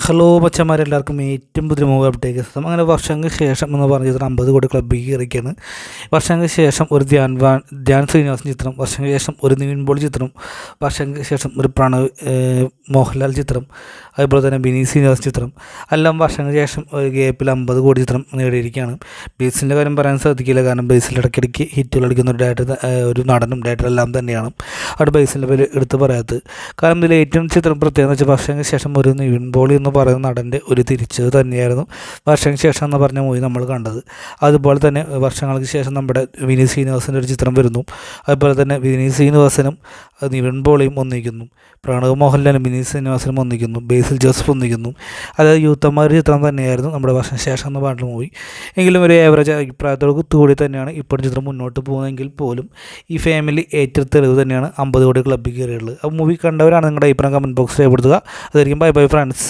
Hello മച്ചന്മാരെല്ലാവർക്കും ഏറ്റവും പുതിയ movie update അങ്ങനെ വർഷങ്ങൾക്ക് ശേഷം എന്ന് പറഞ്ഞ ചിത്രം 50 കോടി ക്ലബ്ബിൽ കയറിയൊക്കെയാണ്. വർഷങ്ങൾക്ക് ശേഷം ഒരു ധ്യാൻ ശ്രീനിവാസൻ ചിത്രം, വർഷങ്ങൾക്ക് ശേഷം ഒരു നിവിൻ പോളി ചിത്രം, വർഷങ്ങൾക്ക് ശേഷം ഒരു പ്രണവ് മോഹൻലാൽ ചിത്രം, അതുപോലെ തന്നെ ബിനീത് ശ്രീനിവാസൻ ചിത്രം, എല്ലാം വർഷങ്ങൾക്ക് ശേഷം ഒരു ഗ്യാപ്പിൽ 50 കോടി ചിത്രം നേടിയിരിക്കുകയാണ്. ബേസിൻ്റെ കാര്യം പറയാൻ സാധിക്കില്ല, കാരണം ബേസിൽ ഇടയ്ക്കിടയ്ക്ക് ഹിറ്റുകൾ അടിക്കുന്ന ഒരു നടനും ഡയറക്ടർ എല്ലാം തന്നെയാണ്. അവിടെ ബേസിൻ്റെ പേര് എടുത്ത് പറയാത്തത്. കാരണം ഇതിൽ ഏറ്റവും ചിത്രം പ്രത്യേകത എന്ന് വെച്ചാൽ വർഷങ്ങൾക്ക് ശേഷം ഒരു നിവിൻ പോളി എന്ന് പറയുന്ന നടൻ്റെ ഒരു തിരിച്ചത് തന്നെയായിരുന്നു വർഷങ്ങൾക്ക് ശേഷം എന്ന് പറഞ്ഞ മൂവി നമ്മൾ കണ്ടത്. അതുപോലെ തന്നെ വർഷങ്ങൾക്ക് ശേഷം നമ്മുടെ വിനീത് ശ്രീനിവാസൻ്റെ ഒരു ചിത്രം വരുന്നു. അതുപോലെ തന്നെ വിനീത് ശ്രീനിവാസനും നിവിൻ പോളിയും ഒന്നിക്കുന്നു, പ്രണവ് മോഹൻലാലും വിനീത് ശ്രീനിവാസനും ഒന്നിക്കുന്നു, ബേസിൽ ജോസഫ് ഒന്നിക്കുന്നു. അതായത് യൂത്തന്മാർ ചിത്രം തന്നെയായിരുന്നു നമ്മുടെ വർഷങ്ങൾക്ക് ശേഷം എന്ന് പറഞ്ഞ മൂവി. എങ്കിലും ഒരു ഏവറേജ് അഭിപ്രായത്തോട് കൂടി തന്നെയാണ് ഇപ്പോൾ ചിത്രം മുന്നോട്ട് പോകുന്നതെങ്കിൽ പോലും ഈ ഫാമിലി ഏറ്റവും തെളിവ് തന്നെയാണ് 50 കോടി ക്ലബ്ബിൽ കയറിയുള്ളത്. ആ മൂവി കണ്ടവരാണ് നിങ്ങളുടെ അഭിപ്രായം കമൻറ്റ് ബോക്സിൽ രേഖപ്പെടുത്തുക. അതായിരിക്കും. Bye bye friends.